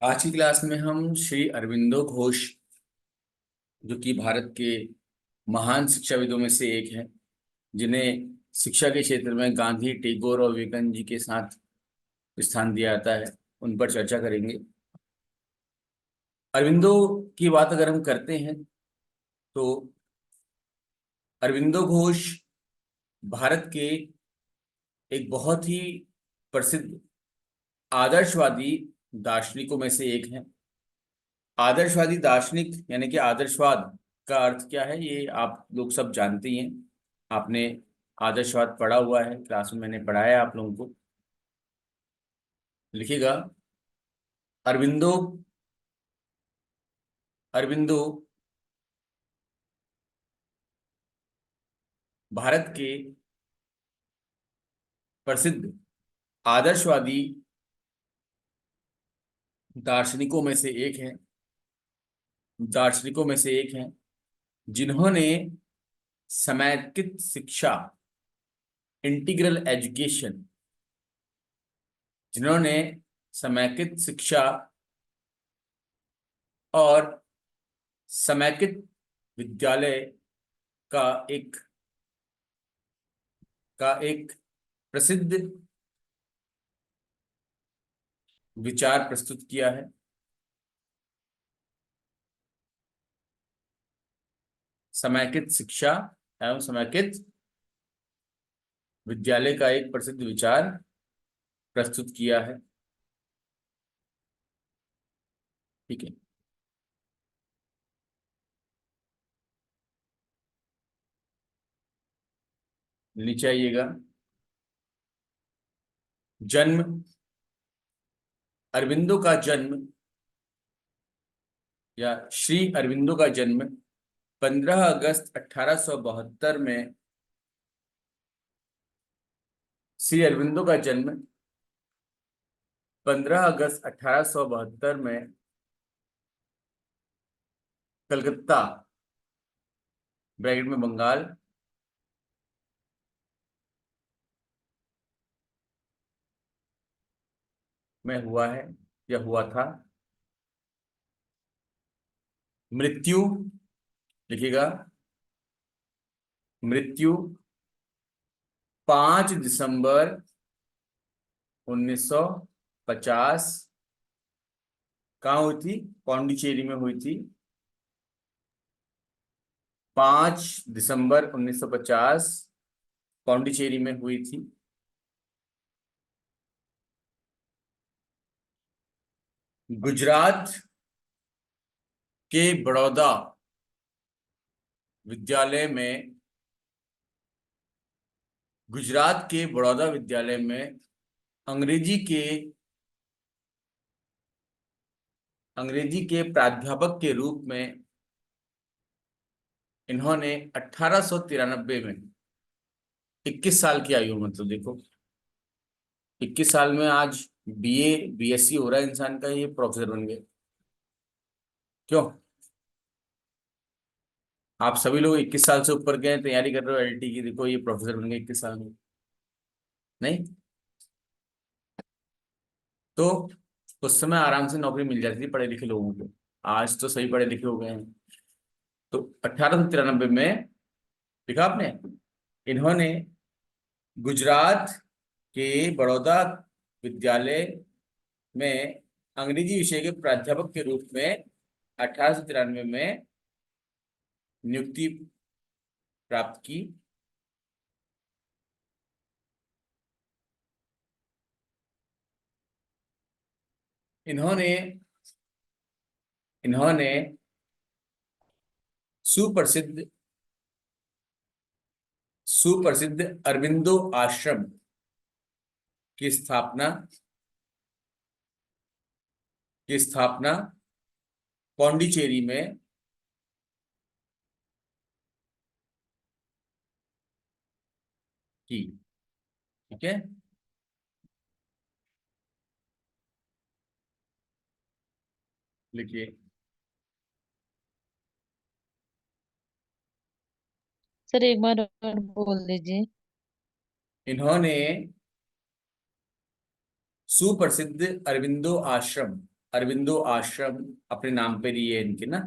आज की क्लास में हम श्री अरविंदो घोष, जो कि भारत के महान शिक्षाविदों में से एक हैं, जिन्हें शिक्षा के क्षेत्र में गांधी, टैगोर और विवेकानंद जी के साथ स्थान दिया जाता है, उन पर चर्चा करेंगे। अरविंदो की बात अगर हम करते हैं तो अरविंदो घोष भारत के एक बहुत ही प्रसिद्ध आदर्शवादी दार्शनिकों में से एक हैं। आदर्शवादी दार्शनिक यानी कि आदर्शवाद का अर्थ क्या है, ये आप लोग सब जानते ही हैं। आपने आदर्शवाद पढ़ा हुआ है, क्लास में मैंने पढ़ाया है आप लोगों को। लिखिएगा, अरविंदो अरविंदो भारत के प्रसिद्ध आदर्शवादी दार्शनिकों में से एक हैं दार्शनिकों में से एक हैं जिन्होंने समेकित शिक्षा, इंटीग्रल एजुकेशन, जिन्होंने समेकित शिक्षा और समेकित विद्यालय का एक प्रसिद्ध विचार प्रस्तुत किया है। समेकित शिक्षा एवं समेकित विद्यालय का एक प्रसिद्ध विचार प्रस्तुत किया है। ठीक है। नीचे आइएगा। जन्म, अरविंदो का जन्म या श्री अरविंदो का जन्म 15 अगस्त 1872 में श्री अरविंदो का जन्म 15 अगस्त 1872 में कलकत्ता, ब्रैकेट में बंगाल, में हुआ है या हुआ था। मृत्यु, लिखिएगा, मृत्यु 5 दिसंबर 1950 कहाँ हुई थी? पौंडीचेरी में हुई थी। 5 दिसंबर 1950 पौंडीचेरी में हुई थी। गुजरात के बड़ौदा विद्यालय में गुजरात के बड़ौदा विद्यालय में अंग्रेजी के प्राध्यापक के रूप में इन्होंने 1893 में, 21 साल की आयु, मतलब देखो 21 साल में आज बीए बीएससी हो रहा है इंसान का, ये प्रोफेसर बन गए। क्यों? आप सभी लोग 21 साल से ऊपर के तैयारी कर रहे हो एलटी की, देखो ये प्रोफेसर बन गए 21 साल में। नहीं तो उस समय आराम से नौकरी मिल जाती थी पढ़े लिखे लोगों को। आज तो सही पढ़े लिखे हो गए हैं। तो 1893 में, देखा आपने, इन्होंने गुजरात के बड़ौदा विद्यालय में अंग्रेजी विषय के प्राध्यापक के रूप में 1893 में नियुक्ति प्राप्त की। इन्होंने इन्होंने सुप्रसिद्ध सुप्रसिद्ध अरविंदो आश्रम की स्थापना पौंडीचेरी में की। ठीक है। लिखिए, सर एक बार और बोल दीजिए। इन्होंने सुप्रसिद्ध अरविंदो आश्रम अरविंदो आश्रम अपने नाम पे लिए इनके ना,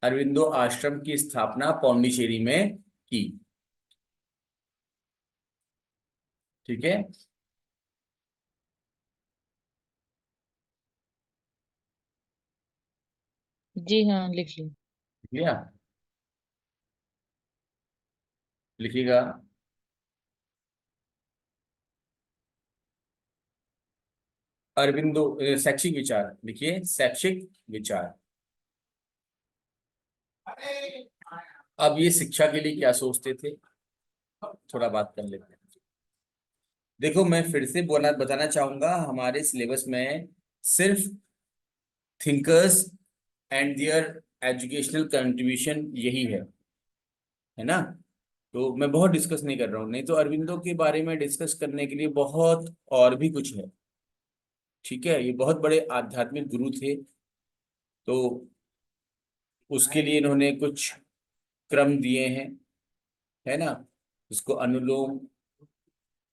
अरविंदो आश्रम की स्थापना पौंडीचेरी में की। ठीक है। जी हाँ, लिख ली। लिया, लिखिएगा। अरविंदो शैक्षिक विचार लिखिए, शैक्षिक विचार। अब ये शिक्षा के लिए क्या सोचते थे, थोड़ा बात कर लेते हैं। देखो मैं फिर से बोलना बताना चाहूंगा, हमारे सिलेबस में सिर्फ thinkers and there educational contribution यही है ना। तो मैं बहुत डिस्कस नहीं कर रहा हूँ, नहीं तो अरविंदो के बारे में डिस्कस करने के लिए बहुत और भी कुछ है। ठीक है, ये बहुत बड़े आध्यात्मिक गुरु थे, तो उसके लिए इन्होंने कुछ क्रम दिए हैं, है ना। इसको अनुलोम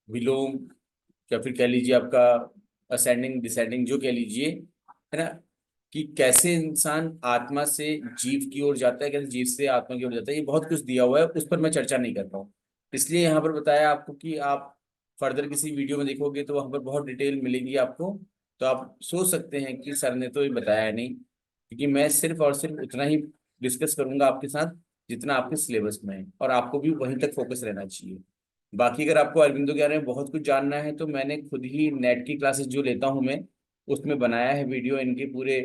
विलोम, या फिर कह लीजिए आपका असेंडिंग डिसेंडिंग जो कह लीजिए, है ना, कि कैसे इंसान आत्मा से जीव की ओर जाता है, कैसे जीव से आत्मा की ओर जाता है, ये बहुत कुछ दिया हुआ है, उस पर मैं चर्चा नहीं कर रहा हूँ। इसलिए यहाँ पर बताया आपको कि आप फर्दर किसी वीडियो में देखोगे तो वहां पर बहुत डिटेल मिलेगी आपको। तो आप सोच सकते हैं कि सर ने तो ये बताया नहीं, क्योंकि मैं सिर्फ और सिर्फ उतना ही डिस्कस करूंगा आपके साथ जितना आपके सिलेबस में है, और आपको भी वहीं तक फोकस रहना चाहिए। बाकी अगर आपको अरविंदो के बारे में बहुत कुछ जानना है तो मैंने खुद ही नेट की क्लासेस जो लेता हूँ मैं, उसमें बनाया है वीडियो इनके पूरे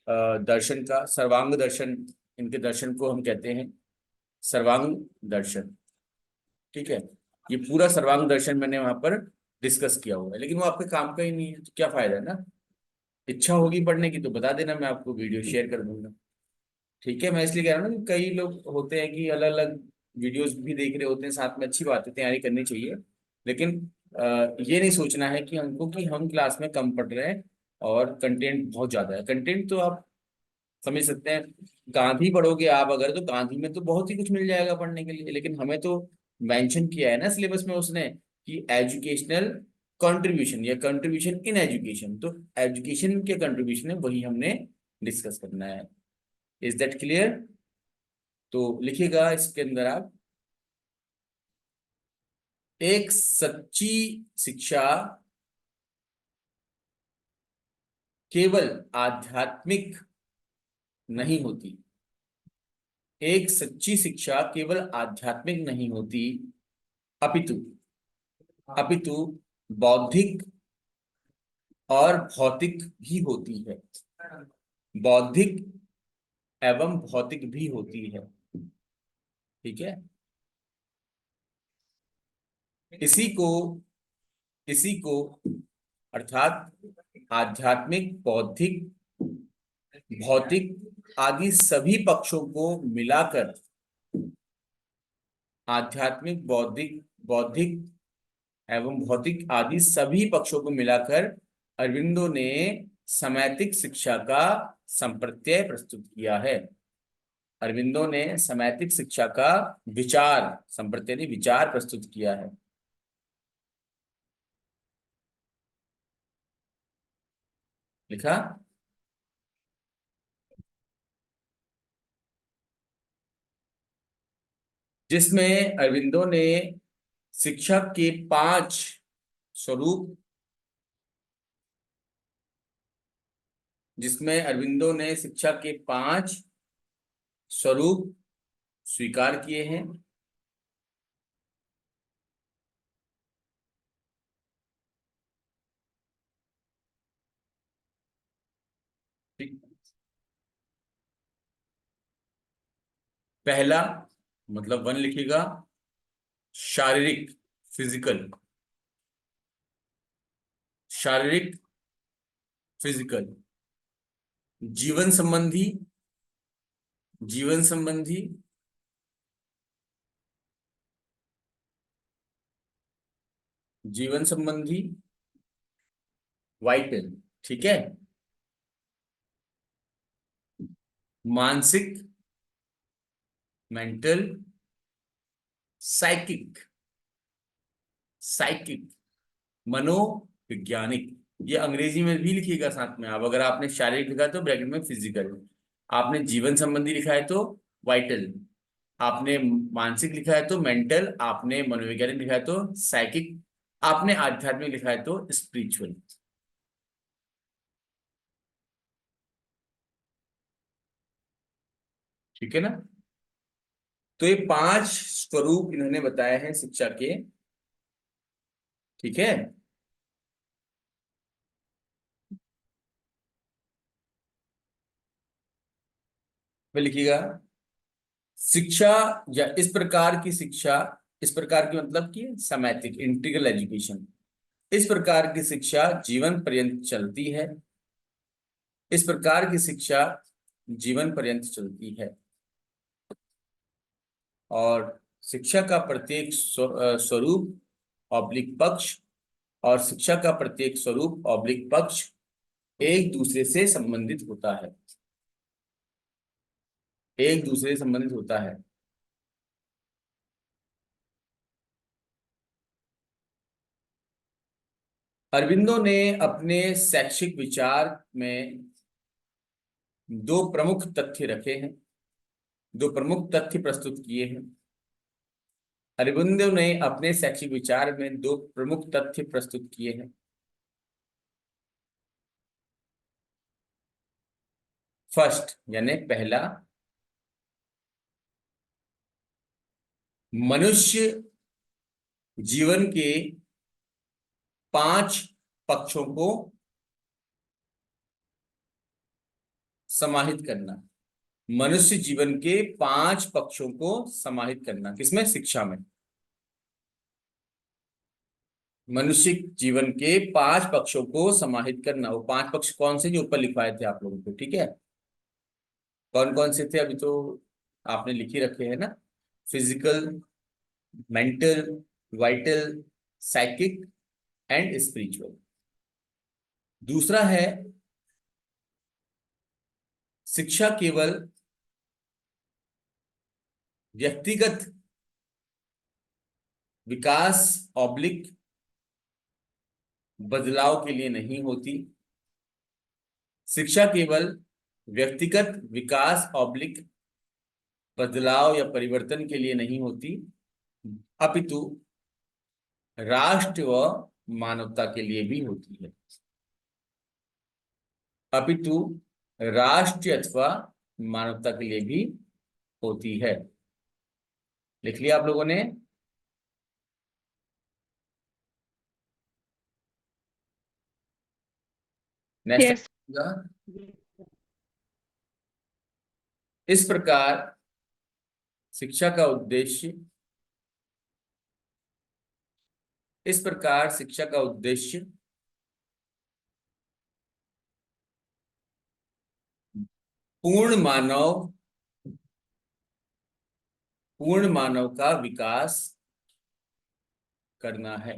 दर्शन का, सर्वांग दर्शन, इनके दर्शन को हम कहते हैं सर्वांग दर्शन। ठीक है, ये पूरा सर्वांग दर्शन मैंने वहां पर डिस्कस किया हुआ है, लेकिन वो आपके काम का ही नहीं है तो क्या फायदा है ना। इच्छा होगी पढ़ने की तो बता देना, मैं आपको वीडियो शेयर कर दूंगा। ठीक है, मैं इसलिए कह रहा हूँ ना कि कई लोग होते हैं कि अलग अलग वीडियोस भी देख रहे होते हैं साथ में, अच्छी बात है, तैयारी करनी चाहिए। लेकिन ये नहीं सोचना है कि हमको कि हम क्लास में कम पढ़ रहे हैं और कंटेंट बहुत ज्यादा है। कंटेंट तो आप समझ सकते हैं, गांधी पढ़ोगे आप अगर तो गांधी में तो बहुत ही कुछ मिल जाएगा पढ़ने के लिए, लेकिन हमें तो मेंशन किया है ना सिलेबस में उसने कि एजुकेशनल कंट्रीब्यूशन या कंट्रीब्यूशन इन एजुकेशन, तो एजुकेशन के कंट्रीब्यूशन है वही हमने डिस्कस करना है। Is that clear? तो लिखिएगा इसके अंदर आप, एक सच्ची शिक्षा केवल आध्यात्मिक नहीं होती। एक सच्ची शिक्षा केवल आध्यात्मिक नहीं होती, अपितु अपितु बौद्धिक और भौतिक भी होती है। बौद्धिक एवं भौतिक भी होती है। ठीक है, इसी को इसी को अर्थात आध्यात्मिक, बौद्धिक, भौतिक आदि सभी पक्षों को मिलाकर, आध्यात्मिक, बौद्धिक, बौद्धिक एवं भौतिक आदि सभी पक्षों को मिलाकर अरविंदो ने समैतिक शिक्षा का संप्रत्यय प्रस्तुत किया है। अरविंदो ने समैतिक शिक्षा का विचार, संप्रत्यय नहीं, विचार प्रस्तुत किया है। लिखा, जिसमें अरविंदो ने शिक्षा के 5 स्वरूप, जिसमें अरविंदो ने शिक्षा के 5 स्वरूप स्वीकार किए हैं। ठीक, पहला मतलब 1 लिखिएगा, शारीरिक, फिजिकल, शारीरिक, फिजिकल, जीवन संबंधी, जीवन संबंधी, जीवन संबंधी, वाइटल। ठीक है, मानसिक, मेंटल, साइकिक, साइकिक, मनोवैज्ञानिक। ये अंग्रेजी में भी लिखिएगा साथ में। अब अगर आपने शारीरिक लिखा है तो ब्रैकेट में फिजिकल, आपने जीवन संबंधी लिखा है तो वाइटल, आपने मानसिक लिखा है तो मेंटल, आपने मनोवैज्ञानिक लिखा है तो साइकिक, आपने आध्यात्मिक लिखा है तो स्पिरिचुअल। ठीक है ना। तो ये 5 स्वरूप इन्होंने बताए हैं शिक्षा के। ठीक है। मैं लिखिएगा, शिक्षा या इस प्रकार की शिक्षा, इस प्रकार की मतलब कि समेटिक इंटीग्रल एजुकेशन, इस प्रकार की शिक्षा जीवन पर्यंत चलती है। इस प्रकार की शिक्षा जीवन पर्यंत चलती है। और शिक्षा का प्रत्येक स्वरूप ऑब्लिक पक्ष, और शिक्षा का प्रत्येक स्वरूप ऑब्लिक पक्ष एक दूसरे से संबंधित होता है, एक दूसरे से संबंधित होता है। अरविंदो ने अपने शैक्षिक विचार में दो प्रमुख तथ्य रखे हैं, दो प्रमुख तथ्य प्रस्तुत किए हैं। अरविंदो ने अपने शैक्षिक विचार में दो प्रमुख तथ्य प्रस्तुत किए हैं। फर्स्ट यानी पहला, मनुष्य जीवन के 5 पक्षों को समाहित करना। मनुष्य जीवन के 5 पक्षों को समाहित करना किसमें? शिक्षा में। मनुष्य जीवन के 5 पक्षों को समाहित करना। वो 5 पक्ष कौन से जो ऊपर लिखवाए थे आप लोगों को? ठीक है, कौन कौन से थे अभी तो आपने लिख ही रखे हैं ना। Physical, mental, vital, psychic and spiritual. दूसरा है, शिक्षा केवल व्यक्तिगत विकास ऑब्लिक बदलाव के लिए नहीं होती। शिक्षा केवल व्यक्तिगत विकास ऑब्लिक बदलाव या परिवर्तन के लिए नहीं होती, अपितु राष्ट्र व मानवता के लिए भी होती है। अपितु राष्ट्र अथवा मानवता के लिए भी होती है। लिख लिया आप लोगों ने? नेक्स्ट। यस। इस प्रकार शिक्षा का उद्देश्य, इस प्रकार शिक्षा का उद्देश्य पूर्ण मानव, पूर्ण मानव का विकास करना है।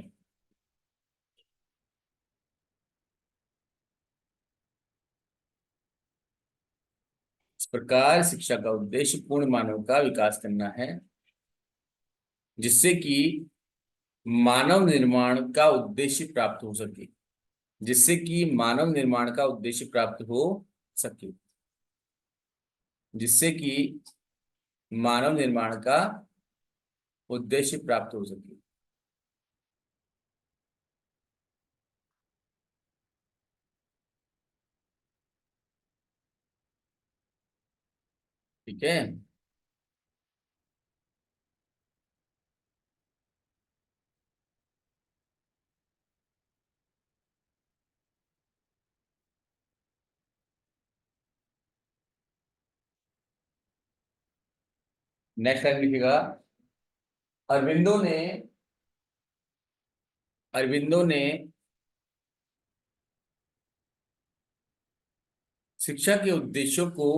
इस प्रकार शिक्षा का उद्देश्य पूर्ण मानव का विकास करना है, जिससे कि मानव निर्माण का उद्देश्य प्राप्त हो सके, जिससे कि मानव निर्माण का उद्देश्य प्राप्त हो सके, जिससे कि मानव निर्माण का उद्देश्य प्राप्त हो सके। ठीक है। नेक्स्ट लाइन लिखिएगा, अरविंदो ने, अरविंदो ने शिक्षा के उद्देश्यों को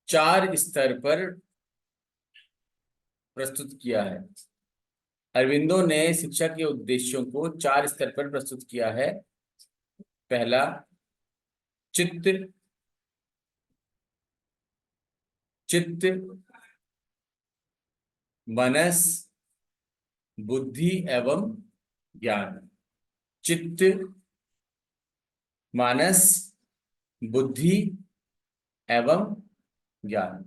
4 स्तर पर प्रस्तुत किया है। अरविंदो ने शिक्षा के उद्देश्यों को 4 स्तर पर प्रस्तुत किया है। पहला, चित्त, चित्त, मनस, बुद्धि एवं ज्ञान। चित्त, मानस, बुद्धि एवं ज्ञान।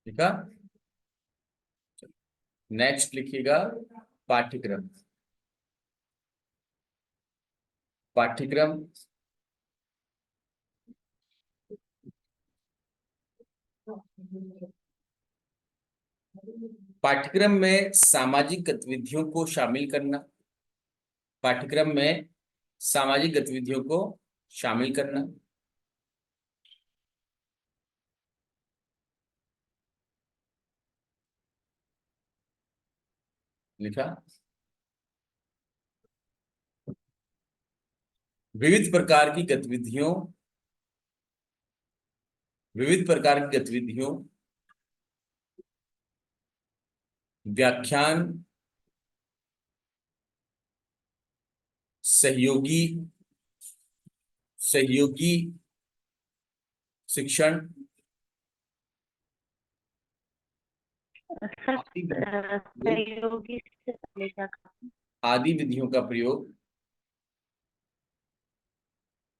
ठीक है। नेक्स्ट लिखिएगा पाठ्यक्रम। पाठ्यक्रम पाठ्यक्रम में सामाजिक गतिविधियों को शामिल करना। पाठ्यक्रम में सामाजिक गतिविधियों को शामिल करना। लिखा। विविध प्रकार की गतिविधियों, विविध प्रकार की गतिविधियों, व्याख्यान, सहयोगी, सहयोगी शिक्षण सर, सहयोगी से पहले क्या कहा? आदि विधियों का प्रयोग।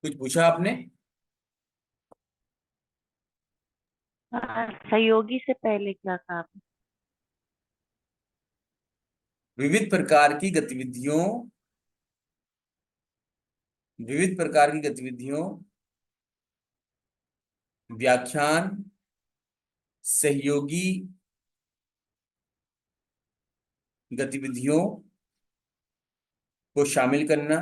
कुछ पूछा आपने? हाँ, सहयोगी से पहले क्या कहा आपने? विविध प्रकार की गतिविधियों, विविध प्रकार की गतिविधियों, व्याख्यान, सहयोगी गतिविधियों को शामिल करना।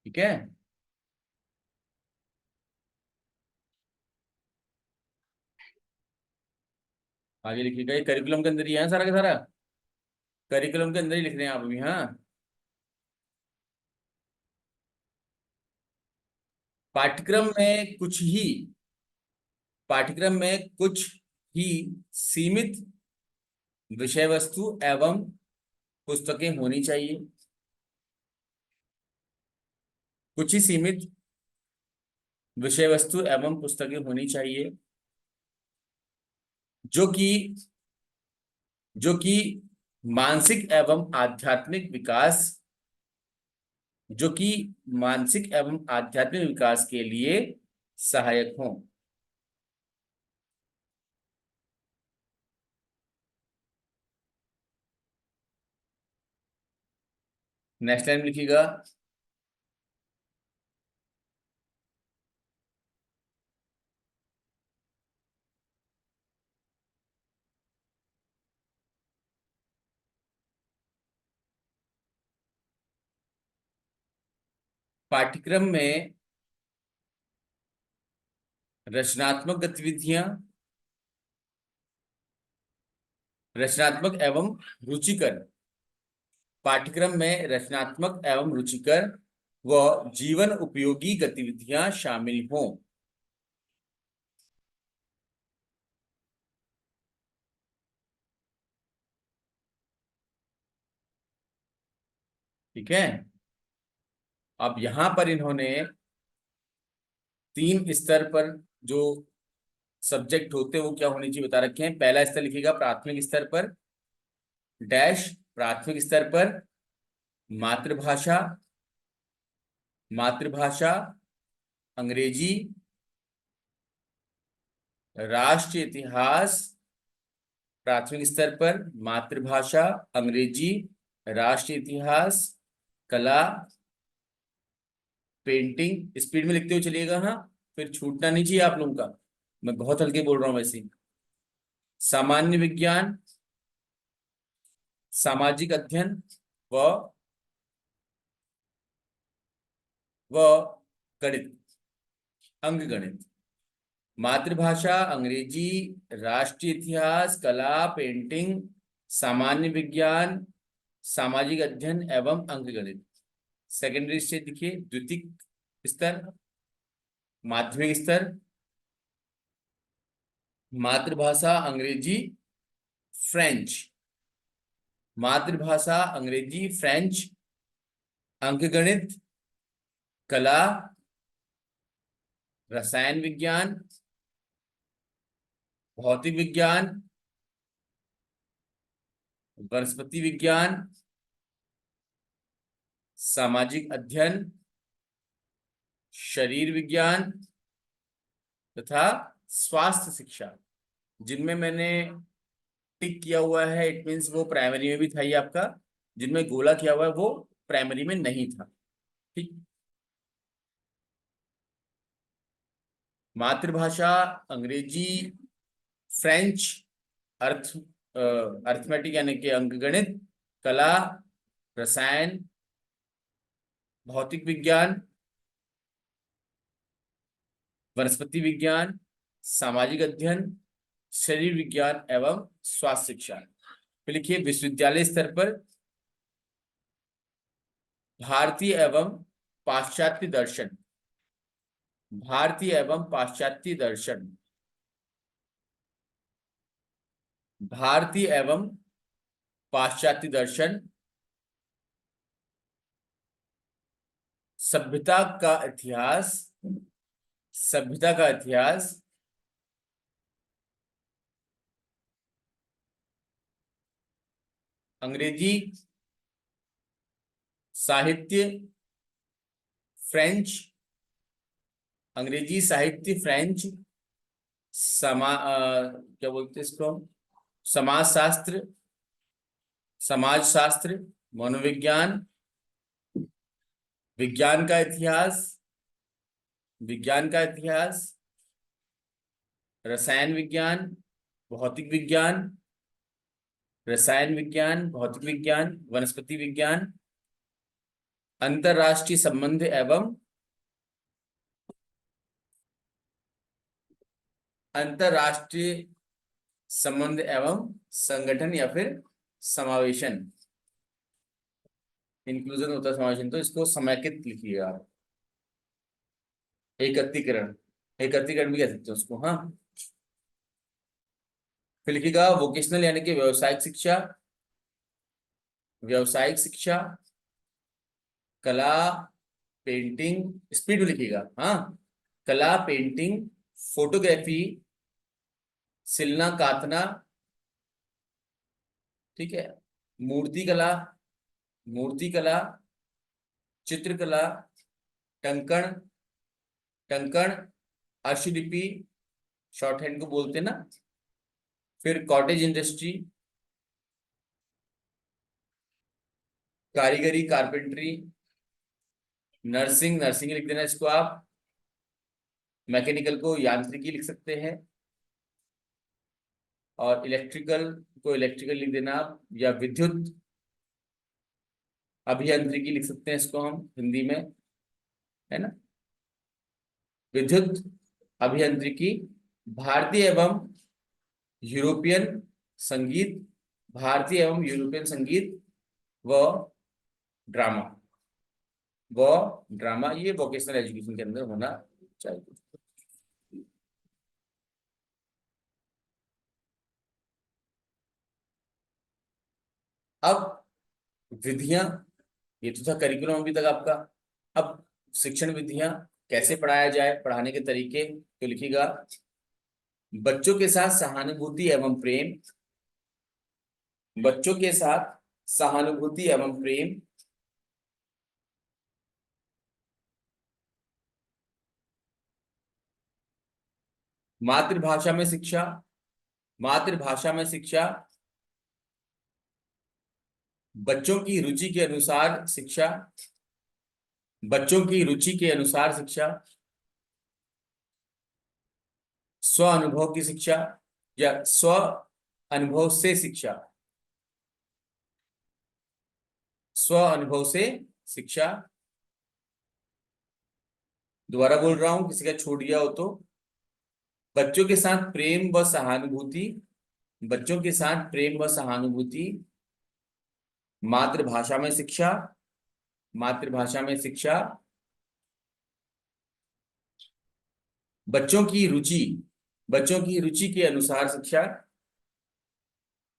ठीक है। आगे लिखिएगा, ये करिकुलम के अंदर ही है सारा का सारा, करिकुलम के अंदर ही लिख रहे हैं आप अभी। हाँ, पाठ्यक्रम में कुछ ही, पाठ्यक्रम में कुछ ही सीमित विषय वस्तु एवं पुस्तकें होनी चाहिए। कुछ ही सीमित विषय वस्तु एवं पुस्तकें होनी चाहिए जो कि जो कि मानसिक एवं आध्यात्मिक विकास, जो कि मानसिक एवं आध्यात्मिक विकास के लिए सहायक हों। नेक्स्ट टाइम लिखिएगा, पाठ्यक्रम में रचनात्मक गतिविधियां, रचनात्मक एवं रुचिकर, पाठ्यक्रम में रचनात्मक एवं रुचिकर व जीवन उपयोगी गतिविधियां शामिल हों। ठीक है। अब यहां पर इन्होंने 3 स्तर पर जो सब्जेक्ट होते हैं वो क्या होनी चाहिए बता रखे हैं। पहला स्तर लिखिएगा प्राथमिक स्तर पर, डैश प्राथमिक स्तर पर मातृभाषा, मातृभाषा अंग्रेजी, राष्ट्रीय इतिहास। प्राथमिक स्तर पर मातृभाषा, अंग्रेजी, राष्ट्रीय इतिहास, कला, पेंटिंग। स्पीड में लिखते हुए चलिएगा, हाँ, फिर छूटना नहीं चाहिए आप लोगों का, मैं बहुत हल्के बोल रहा हूं वैसे। सामान्य विज्ञान, सामाजिक अध्ययन व व गणित, अंक गणित। मातृभाषा, अंग्रेजी, राष्ट्रीय इतिहास, कला, पेंटिंग, सामान्य विज्ञान, सामाजिक अध्ययन एवं अंक गणित। सेकेंडरी स्टेज देखिए, द्वितीय स्तर, माध्यमिक स्तर, मातृभाषा अंग्रेजी फ्रेंच, मातृभाषा अंग्रेजी फ्रेंच, अंकगणित, कला, रसायन विज्ञान, भौतिक विज्ञान, वनस्पति विज्ञान, सामाजिक अध्ययन, शरीर विज्ञान तथा स्वास्थ्य शिक्षा। जिनमें मैंने टिक किया हुआ है इट मीन्स वो प्राइमरी में भी था ये आपका, जिनमें गोला किया हुआ है वो प्राइमरी में नहीं था। ठीक। मातृभाषा अंग्रेजी, फ्रेंच, अर्थ अर्थमेटिक यानी कि अंकगणित, कला, रसायन, भौतिक विज्ञान, वनस्पति विज्ञान, सामाजिक अध्ययन, शरीर विज्ञान एवं स्वास्थ्य शिक्षा। फिर लिखिए विश्वविद्यालय स्तर पर भारतीय एवं पाश्चात्य दर्शन, भारतीय एवं पाश्चात्य दर्शन, भारतीय एवं पाश्चात्य दर्शन, सभ्यता का इतिहास, सभ्यता का इतिहास, अंग्रेजी साहित्य, फ्रेंच, अंग्रेजी साहित्य, फ्रेंच, क्या बोलते हैं इसको, समाजशास्त्र, समाजशास्त्र, मनोविज्ञान, विज्ञान का इतिहास, विज्ञान का इतिहास, रसायन विज्ञान, भौतिक विज्ञान, रसायन विज्ञान, भौतिक विज्ञान, वनस्पति विज्ञान, अंतरराष्ट्रीय संबंध एवं अंतरराष्ट्रीय संबंध एवं संगठन या फिर समावेशन, इंक्लूजन होता है समावेशन, तो इसको समेकित लिखिएगा आप। एकत्रीकरण, एकत्रीकरण भी कह सकते हो उसको। हाँ, फिर लिखिएगा वोकेशनल यानी कि व्यवसायिक शिक्षा, व्यवसायिक शिक्षा, कला, पेंटिंग, स्पीड में लिखिएगा। हाँ, कला, पेंटिंग, फोटोग्राफी, सिलना काटना, ठीक है, मूर्ति कला, मूर्ति कला, चित्रकला, टंकण, टंकण, अर्शलिपि, शॉर्ट हैंड को बोलते हैं ना, फिर कॉटेज इंडस्ट्री, कारीगरी, कारपेंट्री, नर्सिंग, नर्सिंग लिख देना इसको आप, मैकेनिकल को यांत्रिकी लिख सकते हैं, और इलेक्ट्रिकल को इलेक्ट्रिकल लिख देना आप, या विद्युत अभियांत्रिकी लिख सकते हैं इसको हम हिंदी में, है ना, विद्युत अभियांत्रिकी, भारतीय एवं यूरोपियन संगीत, भारतीय एवं यूरोपियन संगीत व ड्रामा, व ड्रामा, ये वोकेशनल एजुकेशन के अंदर होना चाहिए। अब विधियां, ये तो था करिकुलम अभी तक आपका। अब शिक्षण विधियां कैसे पढ़ाया जाए, पढ़ाने के तरीके, तो लिखिएगा बच्चों के साथ सहानुभूति एवं प्रेम, बच्चों के साथ सहानुभूति एवं प्रेम, मातृभाषा में शिक्षा, मातृभाषा में शिक्षा, बच्चों की रुचि के अनुसार शिक्षा, बच्चों की रुचि के अनुसार शिक्षा, स्व अनुभव की शिक्षा या स्व अनुभव से शिक्षा, स्व अनुभव से शिक्षा। दोबारा बोल रहा हूं, किसी का छूट गया हो तो, बच्चों के साथ प्रेम व सहानुभूति, बच्चों के साथ प्रेम व सहानुभूति, मातृभाषा में शिक्षा, मातृभाषा में शिक्षा, बच्चों की रुचि, बच्चों की रुचि के अनुसार शिक्षा,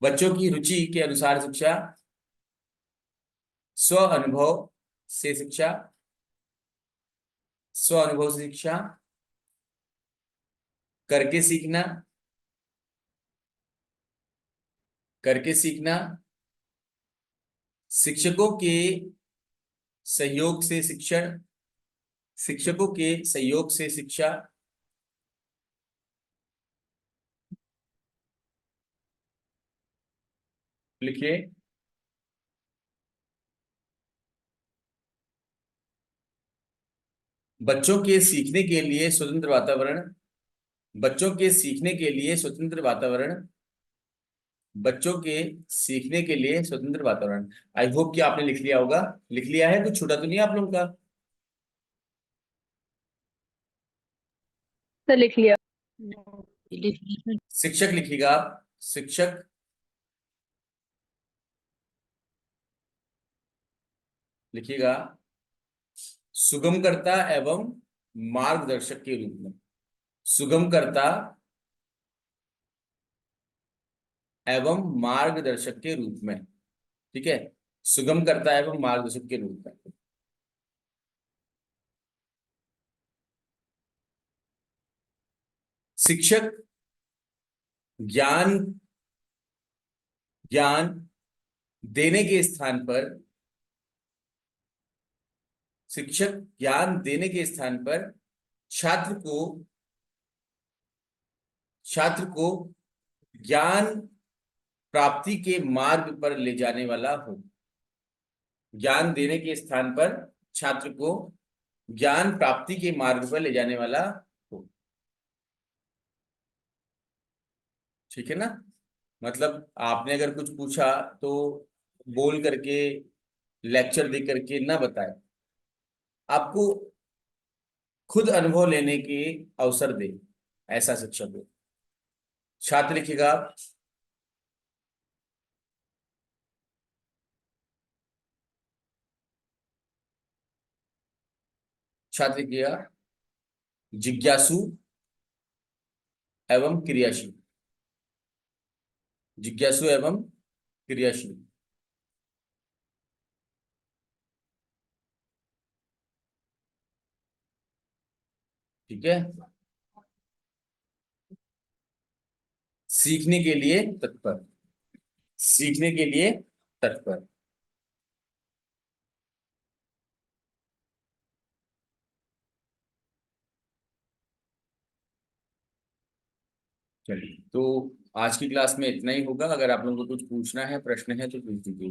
बच्चों की रुचि के अनुसार शिक्षा, स्व अनुभव से शिक्षा, स्व अनुभव से शिक्षा, करके सीखना, करके सीखना, शिक्षकों के सहयोग से शिक्षण, शिक्षकों के सहयोग से शिक्षा, लिखिए। बच्चों के सीखने के लिए स्वतंत्र वातावरण, बच्चों के सीखने के लिए स्वतंत्र वातावरण, बच्चों के सीखने के लिए स्वतंत्र वातावरण। आई होप कि आपने लिख लिया होगा। लिख लिया है? कुछ छूटा तो नहीं आप लोगों का? तो लिख लिया। लिख लिया। शिक्षक लिखिएगा आप, शिक्षक लिखिएगा, सुगमकर्ता एवं मार्गदर्शक के रूप में, सुगमकर्ता एवं मार्गदर्शक के रूप में। ठीक है, सुगमकर्ता एवं मार्गदर्शक के रूप में। शिक्षक ज्ञान ज्ञान देने के स्थान पर, शिक्षक ज्ञान देने के स्थान पर छात्र को छात्र को ज्ञान प्राप्ति के मार्ग पर ले जाने वाला हो। ज्ञान देने के स्थान पर छात्र को ज्ञान प्राप्ति के मार्ग पर ले जाने वाला हो। ठीक है ना? मतलब आपने अगर कुछ पूछा तो बोल करके, लेक्चर दे करके ना बताए, आपको खुद अनुभव लेने के अवसर दे, ऐसा शिक्षक हो। छात्र लिखिएगा, छात्र लिखिएगा, जिज्ञासु एवं क्रियाशील, जिज्ञासु एवं क्रियाशील। ठीक है, सीखने के लिए तत्पर, सीखने के लिए तत्पर। चलिए, तो आज की क्लास में इतना ही होगा। अगर आप लोगों को कुछ पूछना है, प्रश्न है, तो पूछ दीजिए।